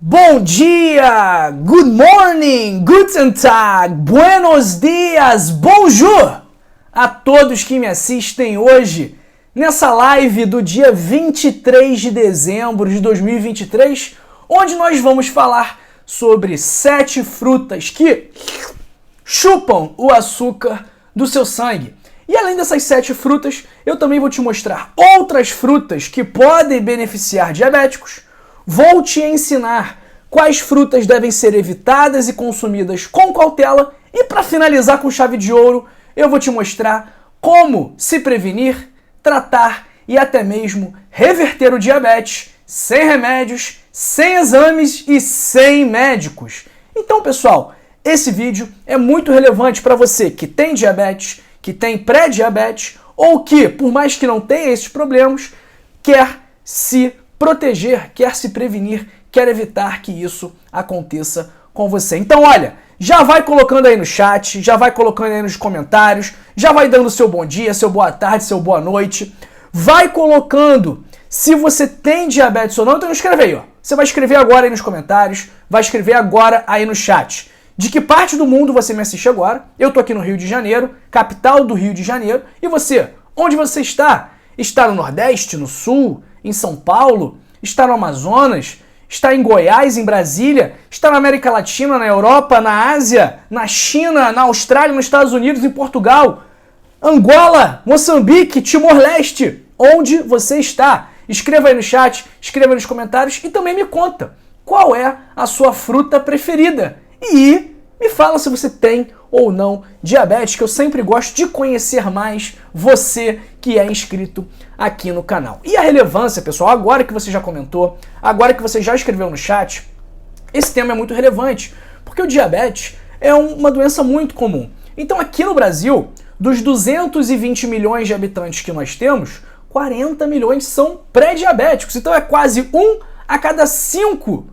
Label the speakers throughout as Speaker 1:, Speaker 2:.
Speaker 1: Bom dia, good morning, guten Tag, buenos dias, bonjour a todos que me assistem hoje nessa live do dia 23 de dezembro de 2023, onde nós vamos falar sobre 7 frutas que chupam o açúcar do seu sangue. E além dessas 7 frutas, eu também vou te mostrar outras frutas que podem beneficiar diabéticos. Vou te ensinar quais frutas devem ser evitadas e consumidas com cautela. E para finalizar com chave de ouro, eu vou te mostrar como se prevenir, tratar e até mesmo reverter o diabetes sem remédios, sem exames e sem médicos. Então, pessoal, esse vídeo é muito relevante para você que tem diabetes, que tem pré-diabetes ou que, por mais que não tenha esses problemas, quer se proteger, quer se prevenir, quer evitar que isso aconteça com você. Então, olha, já vai colocando aí no chat, já vai colocando aí nos comentários, já vai dando seu bom dia, seu boa tarde, seu boa noite. Vai colocando se você tem diabetes ou não, então escreve aí, ó. Você vai escrever agora aí nos comentários, vai escrever agora aí no chat. De que parte do mundo você me assiste agora? Eu tô aqui no Rio de Janeiro, capital do Rio de Janeiro. E você? Onde você está? Está no Nordeste, no Sul, em São Paulo? Está no Amazonas? Está em Goiás, em Brasília? Está na América Latina, na Europa, na Ásia, na China, na Austrália, nos Estados Unidos, em Portugal? Angola, Moçambique, Timor-Leste? Onde você está? Escreva aí no chat, escreva aí nos comentários e também me conta qual é a sua fruta preferida. E me fala se você tem ou não diabetes, que eu sempre gosto de conhecer mais você que é inscrito aqui no canal. E a relevância, pessoal, agora que você já comentou, agora que você já escreveu no chat, esse tema é muito relevante, porque o diabetes é uma doença muito comum. Então aqui no Brasil, dos 220 milhões de habitantes que nós temos, 40 milhões são pré-diabéticos. Então é quase 1 a cada 5.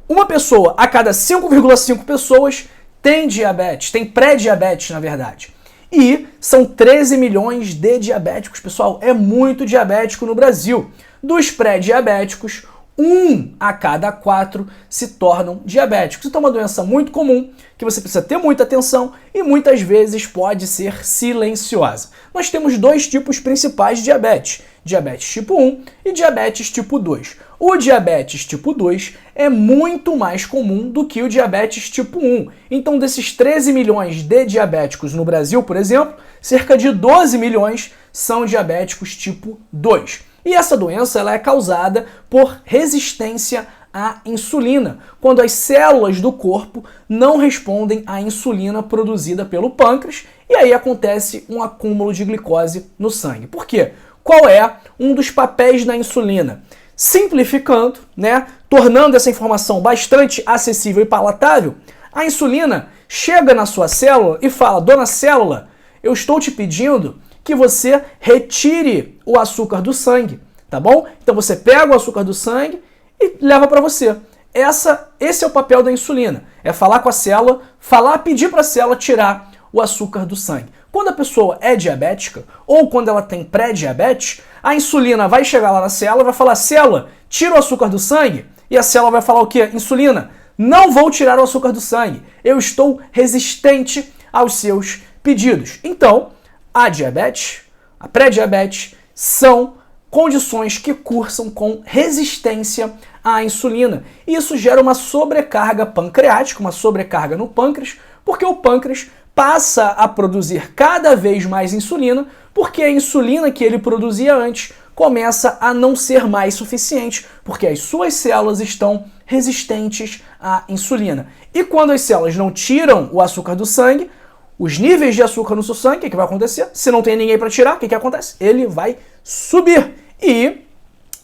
Speaker 1: Uma pessoa a cada 5,5 pessoas tem diabetes, tem pré-diabetes, na verdade. E são 13 milhões de diabéticos, pessoal. É muito diabético no Brasil. Dos pré-diabéticos, 1 a cada 4 se tornam diabéticos. Então é uma doença muito comum, que você precisa ter muita atenção e muitas vezes pode ser silenciosa. Nós temos 2 tipos principais de diabetes. Diabetes tipo 1 e diabetes tipo 2. O diabetes tipo 2 é muito mais comum do que o diabetes tipo 1. Então, desses 13 milhões de diabéticos no Brasil, por exemplo, cerca de 12 milhões são diabéticos tipo 2. E essa doença ela é causada por resistência à insulina, quando as células do corpo não respondem à insulina produzida pelo pâncreas, e aí acontece um acúmulo de glicose no sangue. Por quê? Qual é um dos papéis da insulina? Simplificando, né, tornando essa informação bastante acessível e palatável, a insulina chega na sua célula e fala: dona célula, eu estou te pedindo que você retire o açúcar do sangue, tá bom? Então você pega o açúcar do sangue e leva para você. Esse é o papel da insulina, é falar com a célula, pedir para a célula tirar o açúcar do sangue. Quando a pessoa é diabética ou quando ela tem pré-diabetes, a insulina vai chegar lá na célula e vai falar: célula, tira o açúcar do sangue. E a célula vai falar o quê? Insulina, não vou tirar o açúcar do sangue. Eu estou resistente aos seus pedidos. Então, a diabetes, a pré-diabetes, são condições que cursam com resistência à insulina. E isso gera uma sobrecarga pancreática, uma sobrecarga no pâncreas, porque o pâncreas passa a produzir cada vez mais insulina, porque a insulina que ele produzia antes começa a não ser mais suficiente, porque as suas células estão resistentes à insulina. E quando as células não tiram o açúcar do sangue, os níveis de açúcar no seu sangue, o que vai acontecer? Se não tem ninguém para tirar, o que acontece? Ele vai subir. E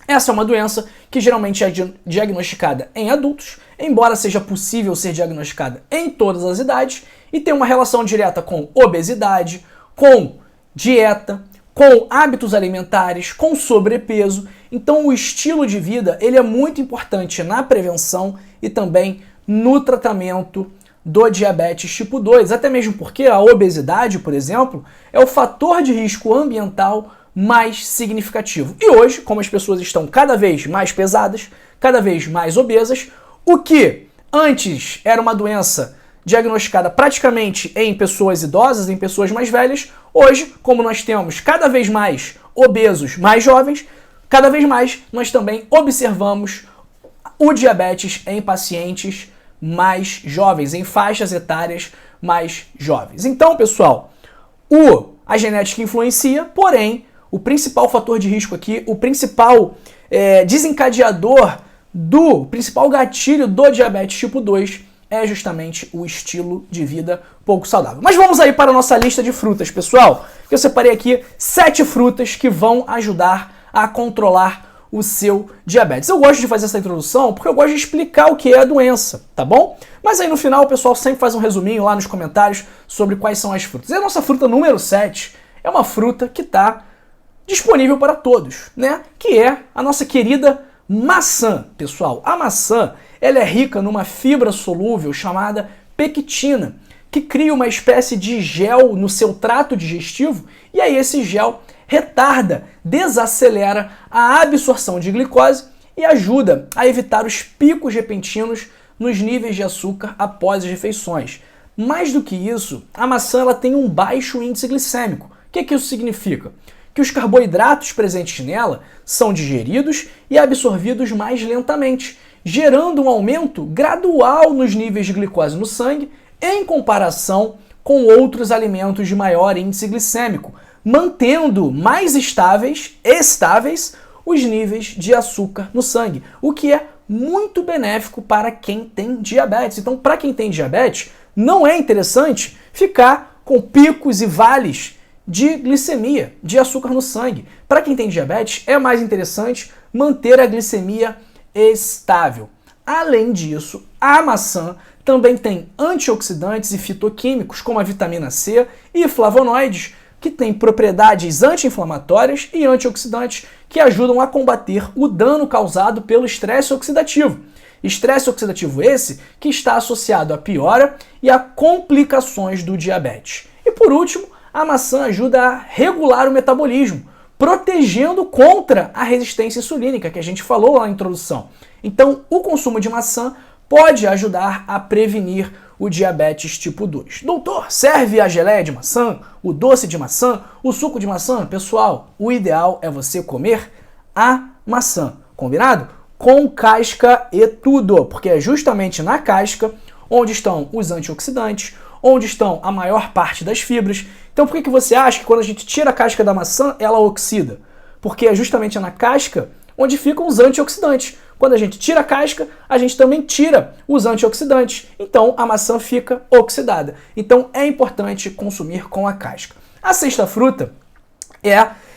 Speaker 1: essa é uma doença que geralmente é diagnosticada em adultos, embora seja possível ser diagnosticada em todas as idades, e tem uma relação direta com obesidade, com dieta, com hábitos alimentares, com sobrepeso. Então o estilo de vida ele é muito importante na prevenção e também no tratamento do diabetes tipo 2, até mesmo porque a obesidade, por exemplo, é o fator de risco ambiental mais significativo. E hoje, como as pessoas estão cada vez mais pesadas, cada vez mais obesas, o que antes era uma doença diagnosticada praticamente em pessoas idosas, em pessoas mais velhas. Hoje, como nós temos cada vez mais obesos mais jovens, cada vez mais nós também observamos o diabetes em pacientes mais jovens, em faixas etárias mais jovens. Então, pessoal, a genética influencia, porém, o principal fator de risco aqui, o principal desencadeador o principal gatilho do diabetes tipo 2 é justamente o estilo de vida pouco saudável. Mas vamos aí para a nossa lista de frutas, pessoal. Eu separei aqui 7 frutas que vão ajudar a controlar o seu diabetes. Eu gosto de fazer essa introdução porque eu gosto de explicar o que é a doença, tá bom? Mas aí no final o pessoal sempre faz um resuminho lá nos comentários sobre quais são as frutas. E a nossa fruta número 7 é uma fruta que está disponível para todos, né? Que é a nossa querida maçã, pessoal. A maçã, ela é rica numa fibra solúvel chamada pectina, que cria uma espécie de gel no seu trato digestivo, e aí esse gel retarda, desacelera a absorção de glicose e ajuda a evitar os picos repentinos nos níveis de açúcar após as refeições. Mais do que isso, a maçã ela tem um baixo índice glicêmico. O que isso significa? Que os carboidratos presentes nela são digeridos e absorvidos mais lentamente, gerando um aumento gradual nos níveis de glicose no sangue em comparação com outros alimentos de maior índice glicêmico, mantendo mais estáveis os níveis de açúcar no sangue, o que é muito benéfico para quem tem diabetes. Então, para quem tem diabetes, não é interessante ficar com picos e vales de glicemia, de açúcar no sangue. Para quem tem diabetes, é mais interessante manter a glicemia estável. Além disso, a maçã também tem antioxidantes e fitoquímicos, como a vitamina C e flavonoides, que têm propriedades anti-inflamatórias e antioxidantes que ajudam a combater o dano causado pelo estresse oxidativo. Estresse oxidativo esse que está associado à piora e a complicações do diabetes. E por último, a maçã ajuda a regular o metabolismo, protegendo contra a resistência insulínica, que a gente falou lá na introdução. Então, o consumo de maçã pode ajudar a prevenir o diabetes tipo 2. Doutor, serve a geleia de maçã, o doce de maçã, o suco de maçã? Pessoal, o ideal é você comer a maçã, combinado? Com casca e tudo, porque é justamente na casca onde estão os antioxidantes, onde estão a maior parte das fibras. Então por que você acha que quando a gente tira a casca da maçã, ela oxida? Porque é justamente na casca onde ficam os antioxidantes. Quando a gente tira a casca, a gente também tira os antioxidantes. Então a maçã fica oxidada. Então é importante consumir com a casca. A sexta fruta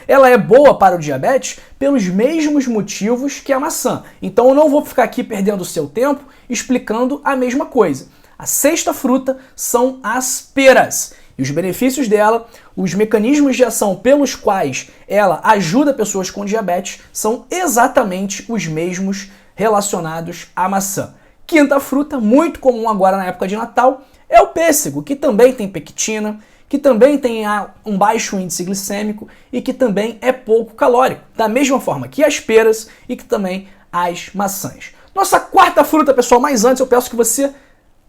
Speaker 1: ela é boa para o diabetes pelos mesmos motivos que a maçã. Então eu não vou ficar aqui perdendo o seu tempo explicando a mesma coisa. A sexta fruta são as peras. E os benefícios dela, os mecanismos de ação pelos quais ela ajuda pessoas com diabetes são exatamente os mesmos relacionados à maçã. Quinta fruta, muito comum agora na época de Natal, é o pêssego, que também tem pectina, que também tem um baixo índice glicêmico e que também é pouco calórico, da mesma forma que as peras e que também as maçãs. Nossa quarta fruta, pessoal, mas antes eu peço que você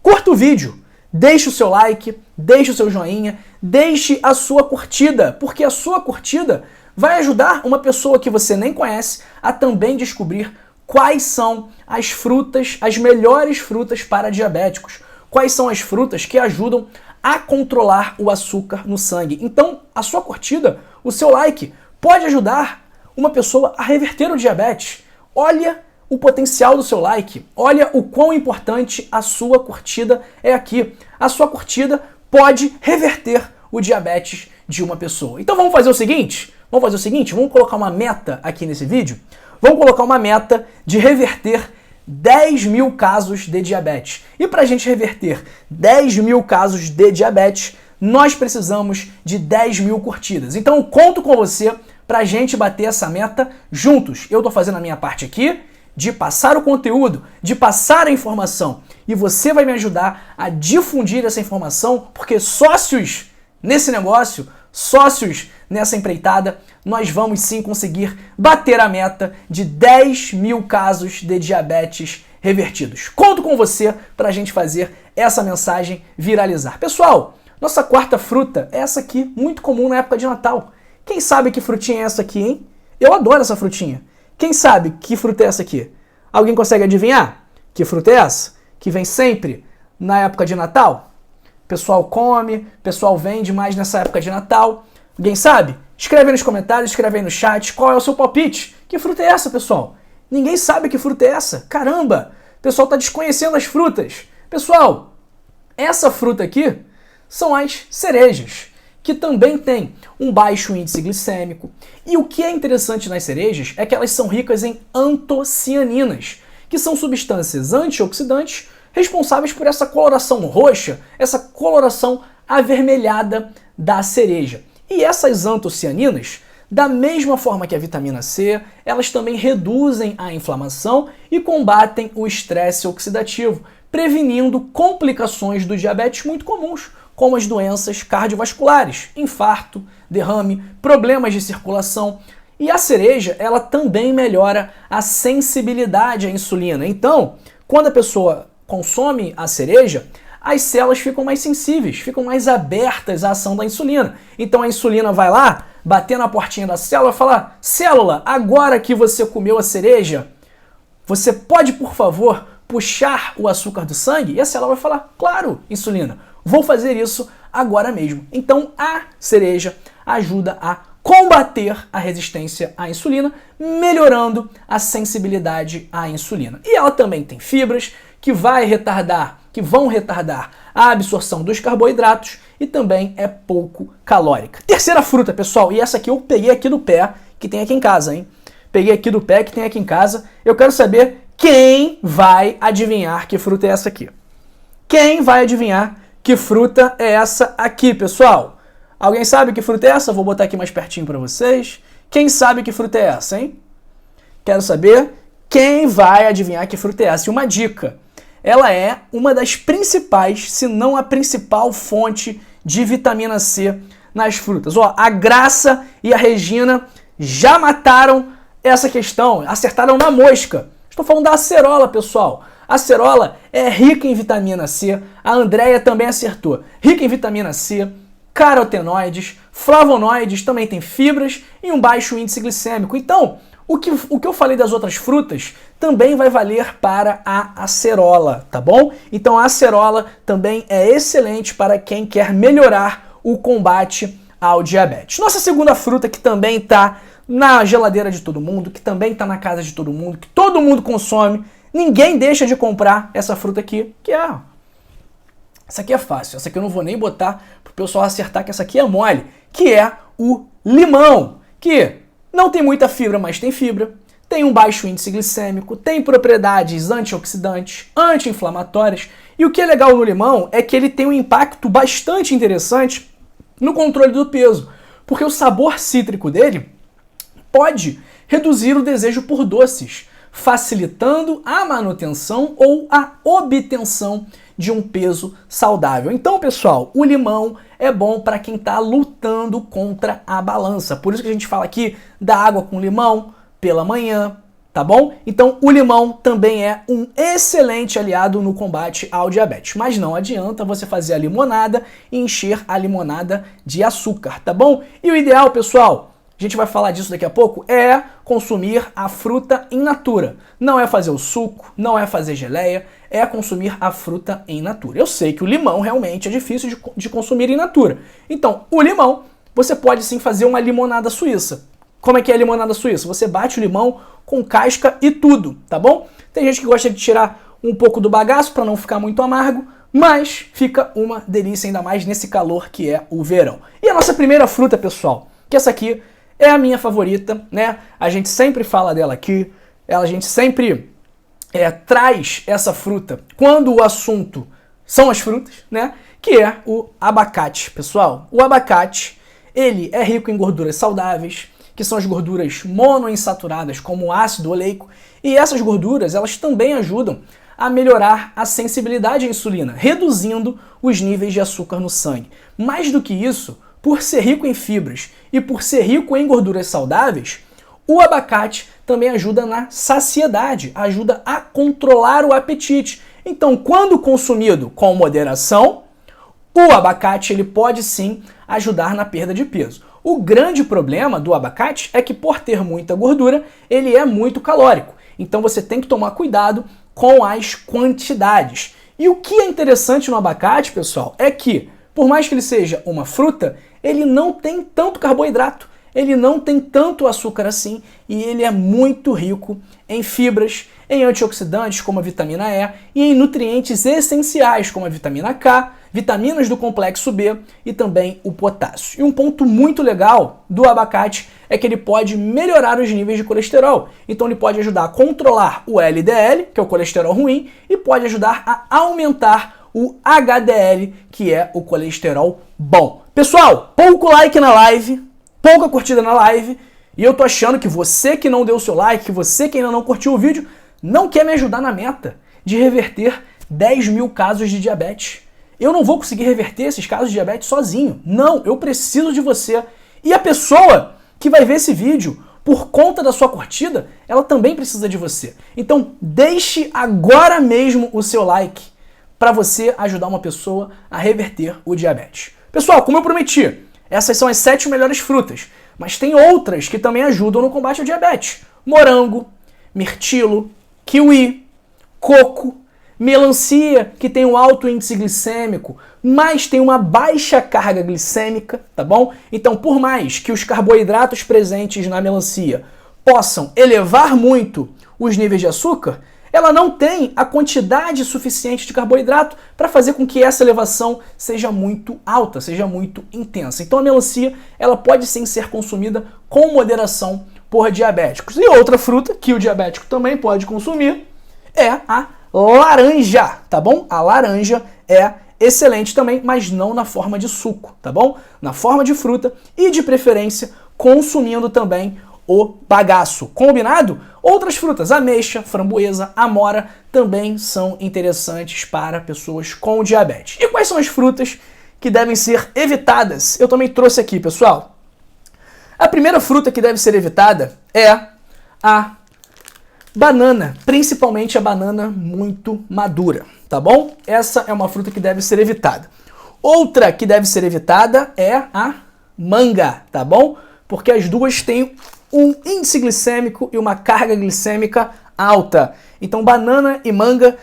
Speaker 1: curta o vídeo, deixe o seu like, deixe o seu joinha, deixe a sua curtida, porque a sua curtida vai ajudar uma pessoa que você nem conhece a também descobrir quais são as frutas, as melhores frutas para diabéticos, quais são as frutas que ajudam a controlar o açúcar no sangue. Então, a sua curtida, o seu like, pode ajudar uma pessoa a reverter o diabetes. Olha o potencial do seu like, olha o quão importante a sua curtida é aqui. A sua curtida pode reverter o diabetes de uma pessoa. Então vamos fazer o seguinte, vamos colocar uma meta aqui nesse vídeo. Vamos colocar uma meta de reverter 10 mil casos de diabetes. E para a gente reverter 10 mil casos de diabetes, nós precisamos de 10 mil curtidas. Então eu conto com você para a gente bater essa meta juntos. Eu estou fazendo a minha parte aqui, de passar o conteúdo, de passar a informação. E você vai me ajudar a difundir essa informação, porque sócios nesse negócio sócios nessa empreitada, nós vamos sim conseguir bater a meta de 10 mil casos de diabetes revertidos. Conto com você para a gente fazer essa mensagem viralizar. Pessoal, nossa quarta fruta é essa aqui, muito comum na época de Natal. Quem sabe que frutinha é essa aqui, hein? Eu adoro essa frutinha. Quem sabe que fruta é essa aqui? Alguém consegue adivinhar? Que fruta é essa? Que vem sempre na época de Natal? Pessoal come, pessoal vende mais nessa época de Natal. Alguém sabe? Escreve aí nos comentários, escreve aí no chat qual é o seu palpite. Que fruta é essa, pessoal? Ninguém sabe que fruta é essa. Caramba! O pessoal está desconhecendo as frutas. Pessoal, essa fruta aqui são as cerejas, que também tem um baixo índice glicêmico. E o que é interessante nas cerejas é que elas são ricas em antocianinas, que são substâncias antioxidantes responsáveis por essa coloração roxa, essa coloração avermelhada da cereja. E essas antocianinas, da mesma forma que a vitamina C, elas também reduzem a inflamação e combatem o estresse oxidativo, prevenindo complicações do diabetes muito comuns, como as doenças cardiovasculares, infarto, derrame, problemas de circulação. E a cereja, ela também melhora a sensibilidade à insulina. Então, quando a pessoa consome a cereja, as células ficam mais sensíveis, ficam mais abertas à ação da insulina. Então a insulina vai lá, bater na portinha da célula e falar: célula, agora que você comeu a cereja, você pode, por favor, puxar o açúcar do sangue? E a célula vai falar: claro, insulina, vou fazer isso agora mesmo. Então a cereja ajuda a combater a resistência à insulina, melhorando a sensibilidade à insulina. E ela também tem fibras que vão retardar a absorção dos carboidratos e também é pouco calórica. Terceira fruta, pessoal, e essa aqui eu peguei aqui do pé, que tem aqui em casa, hein? Peguei aqui do pé, que tem aqui em casa. Eu quero saber quem vai adivinhar que fruta é essa aqui. Quem vai adivinhar que fruta é essa aqui, pessoal? Alguém sabe que fruta é essa? Vou botar aqui mais pertinho para vocês. Quem sabe que fruta é essa, hein? Quero saber quem vai adivinhar que fruta é essa. E uma dica: ela é uma das principais, se não a principal fonte de vitamina C nas frutas. Ó, a Graça e a Regina já mataram essa questão, acertaram na mosca. Estou falando da acerola, pessoal. A acerola é rica em vitamina C, a Andréia também acertou. Rica em vitamina C, carotenoides, flavonoides, também tem fibras e um baixo índice glicêmico. Então, o que eu falei das outras frutas também vai valer para a acerola, tá bom? Então a acerola também é excelente para quem quer melhorar o combate ao diabetes. Nossa segunda fruta, que também está na geladeira de todo mundo, que também está na casa de todo mundo, que todo mundo consome, ninguém deixa de comprar essa fruta aqui, que é... Essa aqui é fácil, essa aqui eu não vou nem botar para o pessoal acertar que essa aqui é mole, que é o limão, que não tem muita fibra, mas tem fibra, tem um baixo índice glicêmico, tem propriedades antioxidantes, anti-inflamatórias, e o que é legal no limão é que ele tem um impacto bastante interessante no controle do peso, porque o sabor cítrico dele pode reduzir o desejo por doces, facilitando a manutenção ou a obtenção de um peso saudável. Então, pessoal, o limão é bom para quem está lutando contra a balança. Por isso que a gente fala aqui da água com limão pela manhã, tá bom? Então, o limão também é um excelente aliado no combate ao diabetes. Mas não adianta você fazer a limonada e encher a limonada de açúcar, tá bom? E o ideal, pessoal, a gente vai falar disso daqui a pouco, é consumir a fruta in natura. Não é fazer o suco, não é fazer geleia, é consumir a fruta in natura. Eu sei que o limão realmente é difícil de consumir in natura. Então, o limão, você pode sim fazer uma limonada suíça. Como é que é a limonada suíça? Você bate o limão com casca e tudo, tá bom? Tem gente que gosta de tirar um pouco do bagaço para não ficar muito amargo, mas fica uma delícia, ainda mais nesse calor que é o verão. E a nossa primeira fruta, pessoal, que essa aqui é a minha favorita, né? A gente sempre fala dela aqui, a gente sempre traz essa fruta quando o assunto são as frutas, né? Que é o abacate, pessoal. O abacate, ele é rico em gorduras saudáveis, que são as gorduras monoinsaturadas, como o ácido oleico, e essas gorduras, elas também ajudam a melhorar a sensibilidade à insulina, reduzindo os níveis de açúcar no sangue. Mais do que isso, por ser rico em fibras e por ser rico em gorduras saudáveis, o abacate também ajuda na saciedade, ajuda a controlar o apetite. Então, quando consumido com moderação, o abacate ele pode sim ajudar na perda de peso. O grande problema do abacate é que, por ter muita gordura, ele é muito calórico. Então você tem que tomar cuidado com as quantidades. E o que é interessante no abacate, pessoal, é que, por mais que ele seja uma fruta, ele não tem tanto carboidrato, ele não tem tanto açúcar assim, e ele é muito rico em fibras, em antioxidantes como a vitamina E e em nutrientes essenciais como a vitamina K, vitaminas do complexo B e também o potássio. E um ponto muito legal do abacate é que ele pode melhorar os níveis de colesterol. Então ele pode ajudar a controlar o LDL, que é o colesterol ruim, e pode ajudar a aumentar o HDL, que é o colesterol bom. Pessoal, pouco like na live, pouca curtida na live, e eu tô achando que você que não deu o seu like, que você que ainda não curtiu o vídeo, não quer me ajudar na meta de reverter 10 mil casos de diabetes. Eu não vou conseguir reverter esses casos de diabetes sozinho. Não, eu preciso de você. E a pessoa que vai ver esse vídeo, por conta da sua curtida, ela também precisa de você. Então, deixe agora mesmo o seu like para você ajudar uma pessoa a reverter o diabetes. Pessoal, como eu prometi, essas são as 7 melhores frutas, mas tem outras que também ajudam no combate ao diabetes. Morango, mirtilo, kiwi, coco, melancia, que tem um alto índice glicêmico, mas tem uma baixa carga glicêmica, tá bom? Então, por mais que os carboidratos presentes na melancia possam elevar muito os níveis de açúcar, ela não tem a quantidade suficiente de carboidrato para fazer com que essa elevação seja muito alta, seja muito intensa. Então a melancia ela pode sim ser consumida com moderação por diabéticos. E outra fruta que o diabético também pode consumir é a laranja, tá bom? A laranja é excelente também, mas não na forma de suco, tá bom? Na forma de fruta e de preferência consumindo também o bagaço. Combinado? Outras frutas, ameixa, framboesa, amora, também são interessantes para pessoas com diabetes. E quais são as frutas que devem ser evitadas? Eu também trouxe aqui, pessoal. A primeira fruta que deve ser evitada é a banana, principalmente a banana muito madura, tá bom? Essa é uma fruta que deve ser evitada. Outra que deve ser evitada é a manga, tá bom? Porque as duas têm um índice glicêmico e uma carga glicêmica alta. Então, banana e manga,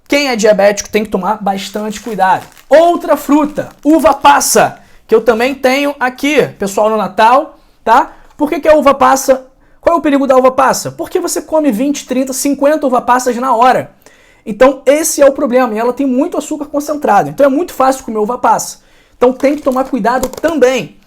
Speaker 1: quem é diabético tem que tomar bastante cuidado. Outra fruta, uva passa, que eu também tenho aqui, pessoal, no Natal, tá? Por que a uva passa? Qual é o perigo da uva passa? Porque você come 20, 30, 50 uva passas na hora. Então, esse é o problema, e ela tem muito açúcar concentrado. Então, é muito fácil comer uva passa. Então, tem que tomar cuidado também.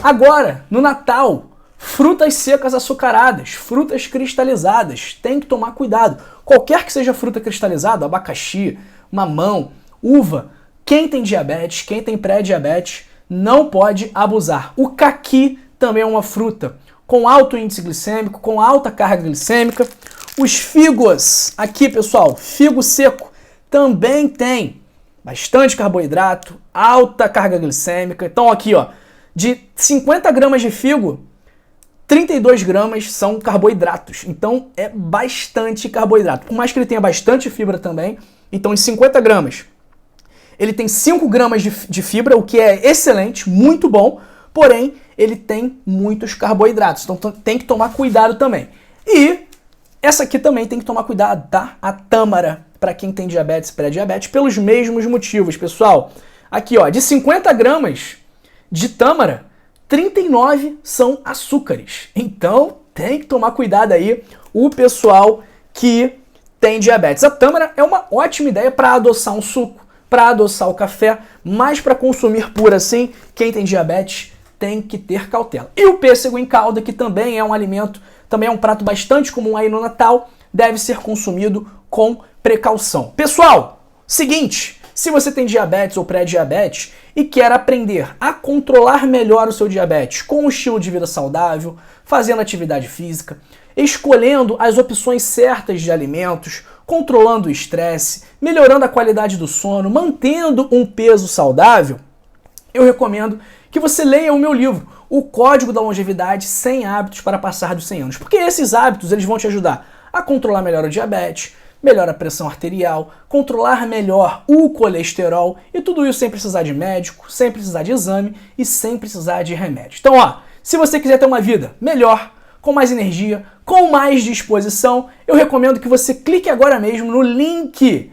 Speaker 1: Agora, no Natal, frutas secas açucaradas, frutas cristalizadas, tem que tomar cuidado. Qualquer que seja fruta cristalizada, abacaxi, mamão, uva, quem tem diabetes, quem tem pré-diabetes, não pode abusar. O caqui também é uma fruta com alto índice glicêmico, com alta carga glicêmica. Os figos, aqui pessoal, figo seco, também tem bastante carboidrato, alta carga glicêmica. Então aqui, ó, de 50 gramas de figo, 32 gramas são carboidratos, então é bastante carboidrato. Por mais que ele tenha bastante fibra também, então em 50 gramas ele tem 5 gramas de fibra, o que é excelente, muito bom, porém ele tem muitos carboidratos, então tem que tomar cuidado também. E essa aqui também tem que tomar cuidado, tá? A tâmara, para quem tem diabetes e pré-diabetes, pelos mesmos motivos, pessoal. Aqui, ó, de 50 gramas de tâmara, 39 são açúcares. Então, tem que tomar cuidado aí o pessoal que tem diabetes. A tâmara é uma ótima ideia para adoçar um suco, para adoçar o café, mas para consumir pura assim, quem tem diabetes tem que ter cautela. E o pêssego em calda, que também é um alimento, também é um prato bastante comum aí no Natal, deve ser consumido com precaução. Pessoal, seguinte, se você tem diabetes ou pré-diabetes e quer aprender a controlar melhor o seu diabetes com um estilo de vida saudável, fazendo atividade física, escolhendo as opções certas de alimentos, controlando o estresse, melhorando a qualidade do sono, mantendo um peso saudável, eu recomendo que você leia o meu livro, O Código da Longevidade, 100 hábitos para passar dos 100 anos. Porque esses hábitos eles vão te ajudar a controlar melhor o diabetes, melhor a pressão arterial, controlar melhor o colesterol e tudo isso sem precisar de médico, sem precisar de exame e sem precisar de remédio. Então, ó, se você quiser ter uma vida melhor, com mais energia, com mais disposição, eu recomendo que você clique agora mesmo no link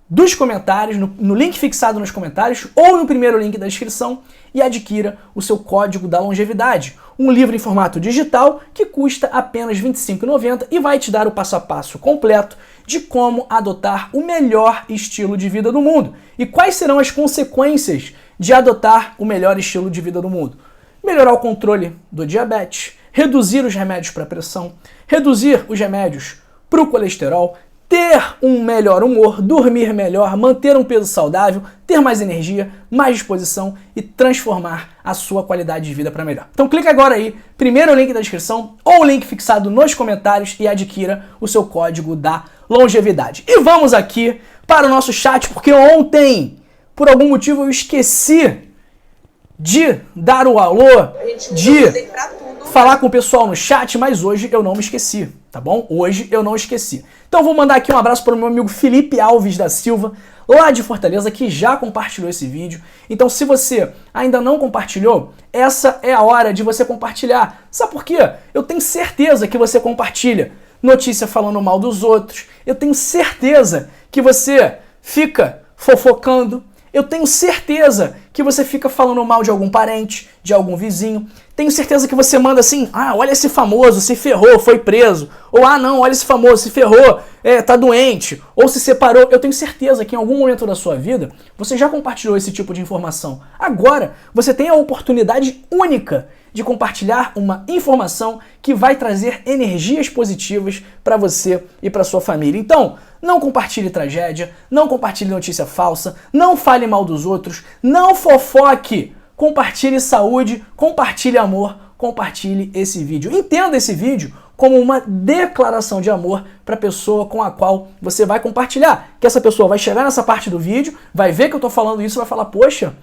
Speaker 1: dos comentários, no link fixado nos comentários ou no primeiro link da descrição e adquira o seu Código da Longevidade, um livro em formato digital que custa apenas R$ 25,90 e vai te dar o passo a passo completo de como adotar o melhor estilo de vida do mundo. E quais serão as consequências de adotar o melhor estilo de vida do mundo? Melhorar o controle do diabetes, reduzir os remédios para pressão, reduzir os remédios para o colesterol, ter um melhor humor, dormir melhor, manter um peso saudável, ter mais energia, mais disposição e transformar a sua qualidade de vida para melhor. Então clica agora aí, primeiro link da descrição ou o link fixado nos comentários e adquira o seu Código da Longevidade. E vamos aqui para o nosso chat, porque ontem, por algum motivo, eu esqueci de dar o alô, de falar com o pessoal no chat, mas hoje eu não me esqueci, tá bom? Hoje eu não esqueci. Então vou mandar aqui um abraço para o meu amigo Felipe Alves da Silva, lá de Fortaleza, que já compartilhou esse vídeo. Então se você ainda não compartilhou, essa é a hora de você compartilhar. Sabe por quê? Eu tenho certeza que você compartilha notícia falando mal dos outros, eu tenho certeza que você fica fofocando, eu tenho certeza que você fica falando mal de algum parente, de algum vizinho. Tenho certeza que você manda assim, olha esse famoso, se ferrou, foi preso. Ou, não, olha esse famoso, se ferrou, tá doente. Ou se separou. Eu tenho certeza que em algum momento da sua vida, você já compartilhou esse tipo de informação. Agora, você tem a oportunidade única de compartilhar uma informação que vai trazer energias positivas para você e para sua família. Então, não compartilhe tragédia, não compartilhe notícia falsa, não fale mal dos outros, não fofoque. Compartilhe saúde, compartilhe amor, compartilhe esse vídeo. Entenda esse vídeo como uma declaração de amor para a pessoa com a qual você vai compartilhar. Que essa pessoa vai chegar nessa parte do vídeo, vai ver que eu estou falando isso e vai falar, poxa,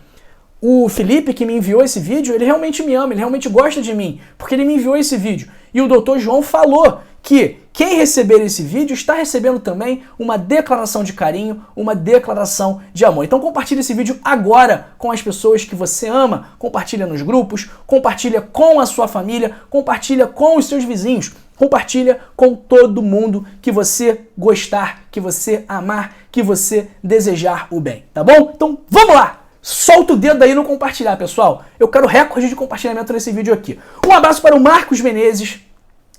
Speaker 1: o Felipe que me enviou esse vídeo, ele realmente me ama, ele realmente gosta de mim, porque ele me enviou esse vídeo. E o Dr. João falou que quem receber esse vídeo está recebendo também uma declaração de carinho, uma declaração de amor. Então compartilhe esse vídeo agora com as pessoas que você ama, compartilha nos grupos, compartilha com a sua família, compartilha com os seus vizinhos, compartilha com todo mundo que você gostar, que você amar, que você desejar o bem, tá bom? Então vamos lá! Solta o dedo aí no compartilhar, pessoal. Eu quero recorde de compartilhamento nesse vídeo aqui. Um abraço para o Marcos Menezes,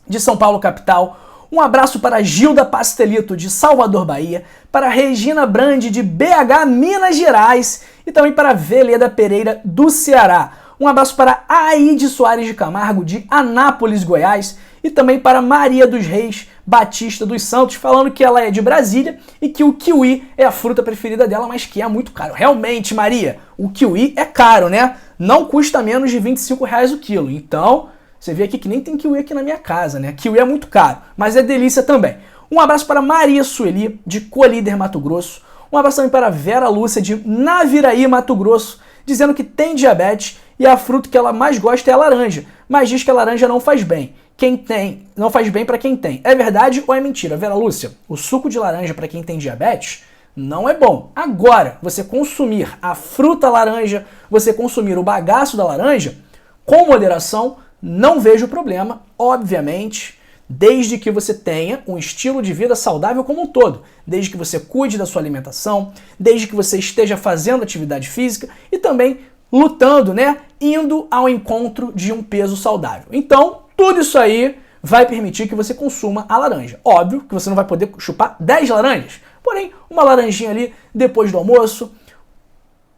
Speaker 1: de São Paulo, capital. Um abraço para a Gilda Pastelito, de Salvador, Bahia. Para a Regina Brandi, de BH, Minas Gerais. E também para a Veleda Pereira, do Ceará. Um abraço para a Aide Soares de Camargo, de Anápolis, Goiás. E também para Maria dos Reis Batista dos Santos, falando que ela é de Brasília e que o kiwi é a fruta preferida dela, mas que é muito caro. Realmente, Maria, o kiwi é caro, né? Não custa menos de R$25 o quilo. Então, você vê aqui que nem tem kiwi aqui na minha casa, né? Kiwi é muito caro, mas é delícia também. Um abraço para Maria Sueli, de Colíder, Mato Grosso. Um abraço também para Vera Lúcia, de Naviraí, Mato Grosso, dizendo que tem diabetes e a fruta que ela mais gosta é a laranja, mas diz que a laranja não faz bem. Quem tem, não faz bem para quem tem. É verdade ou é mentira? Vera Lúcia, o suco de laranja para quem tem diabetes não é bom. Agora, você consumir a fruta laranja, você consumir o bagaço da laranja, com moderação, não vejo problema, obviamente, desde que você tenha um estilo de vida saudável como um todo, desde que você cuide da sua alimentação, desde que você esteja fazendo atividade física e também lutando, né, indo ao encontro de um peso saudável. Então, tudo isso aí vai permitir que você consuma a laranja. Óbvio que você não vai poder chupar 10 laranjas, porém, uma laranjinha ali depois do almoço,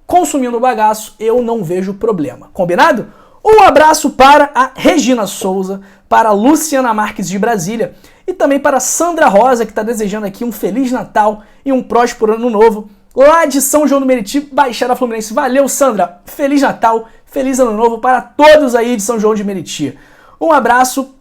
Speaker 1: consumindo o bagaço, eu não vejo problema. Combinado? Um abraço para a Regina Souza, para a Luciana Marques de Brasília e também para a Sandra Rosa, que está desejando aqui um Feliz Natal e um próspero Ano Novo, lá de São João do Meriti, Baixada Fluminense. Valeu, Sandra! Feliz Natal, Feliz Ano Novo para todos aí de São João de Meriti. Um abraço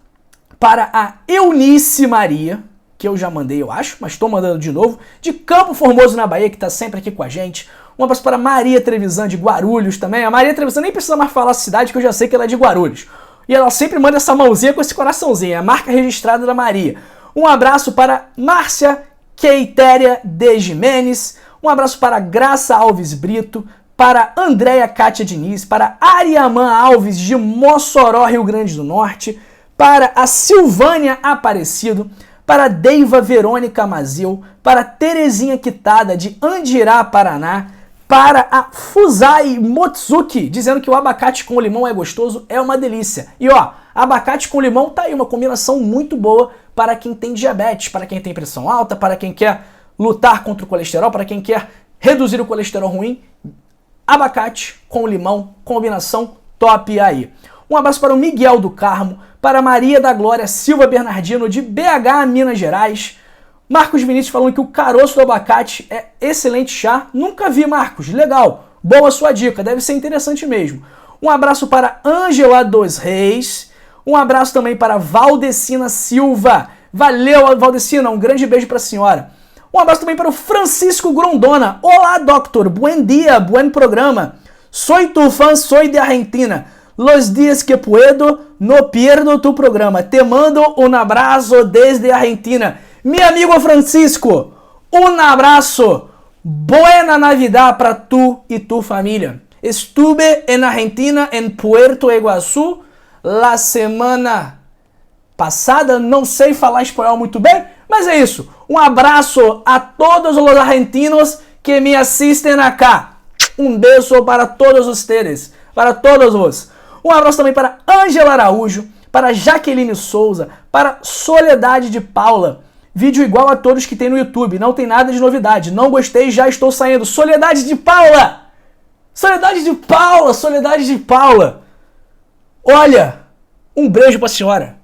Speaker 1: para a Eunice Maria, que eu já mandei, eu acho, mas estou mandando de novo, de Campo Formoso, na Bahia, que está sempre aqui com a gente. Um abraço para Maria Trevisan, de Guarulhos também. A Maria Trevisan nem precisa mais falar a cidade, que eu já sei que ela é de Guarulhos. E ela sempre manda essa mãozinha com esse coraçãozinho, é a marca registrada da Maria. Um abraço para Márcia Queitéria de Jimenez. Um abraço para Graça Alves Brito, para Andréia Cátia Diniz, para Ariamã Alves, de Mossoró, Rio Grande do Norte, para a Silvânia Aparecido, para Deiva Verônica Mazil, para Terezinha Quitada, de Andirá, Paraná, para a Fusai Motsuki, dizendo que o abacate com limão é gostoso, é uma delícia. E ó, abacate com limão tá aí, uma combinação muito boa para quem tem diabetes, para quem tem pressão alta, para quem quer lutar contra o colesterol, para quem quer reduzir o colesterol ruim. Abacate com limão, combinação top aí. Um abraço para o Miguel do Carmo, para Maria da Glória Silva Bernardino, de BH, Minas Gerais. Marcos Vinícius falando que o caroço do abacate é excelente chá. Nunca vi, Marcos. Legal. Boa sua dica. Deve ser interessante mesmo. Um abraço para Ângela dos Reis. Um abraço também para Valdecina Silva. Valeu, Valdecina. Um grande beijo para a senhora. Um abraço também para o Francisco Grondona. Olá, doctor. Buen dia. Buen programa. Soy tu fan, soy de Argentina. Los días que puedo, no pierdo tu programa. Te mando un abrazo desde Argentina. Mi amigo Francisco, un abrazo. Buena Navidad para tú y tu familia. Estuve en Argentina, en Puerto Iguazú, la semana passada. Não sei falar espanhol muito bem, mas é isso. Um abraço a todos os argentinos que me assistem acá. Um beijo para todos vocês, para todos vós. Um abraço também para Ângela Araújo, para Jaqueline Souza, para Soledade de Paula. Vídeo igual a todos que tem no YouTube, não tem nada de novidade. Não gostei, já estou saindo. Soledade de Paula! Soledade de Paula! Soledade de Paula! Olha, um beijo para a senhora.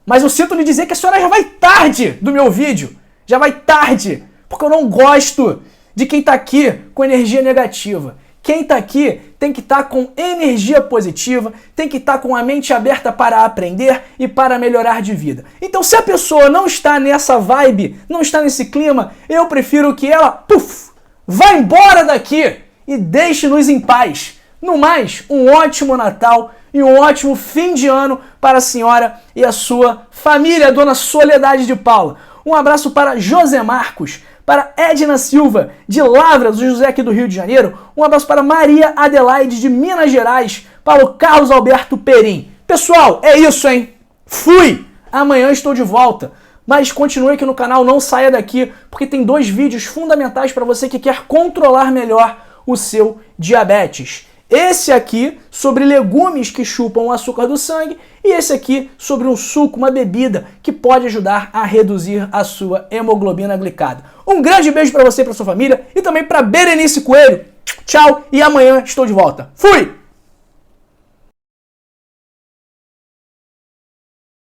Speaker 1: Mas eu sinto lhe dizer que a senhora já vai tarde do meu vídeo. Já vai tarde, porque eu não gosto de quem está aqui com energia negativa. Quem está aqui tem que estar com energia positiva, tem que estar com a mente aberta para aprender e para melhorar de vida. Então, se a pessoa não está nessa vibe, não está nesse clima, eu prefiro que ela, vá embora daqui e deixe-nos em paz. No mais, um ótimo Natal e um ótimo fim de ano para a senhora e a sua família, Dona Soledade de Paula. Um abraço para José Marcos, para Edna Silva, de Lavras, o José aqui do Rio de Janeiro. Um abraço para Maria Adelaide, de Minas Gerais, para o Carlos Alberto Perim. Pessoal, é isso, hein? Fui! Amanhã estou de volta. Mas continue aqui no canal, não saia daqui, porque tem 2 vídeos fundamentais para você que quer controlar melhor o seu diabetes. Esse aqui sobre legumes que chupam o açúcar do sangue e esse aqui sobre um suco, uma bebida que pode ajudar a reduzir a sua hemoglobina glicada. Um grande beijo para você e para sua família e também para Berenice Coelho. Tchau e amanhã estou de volta. Fui!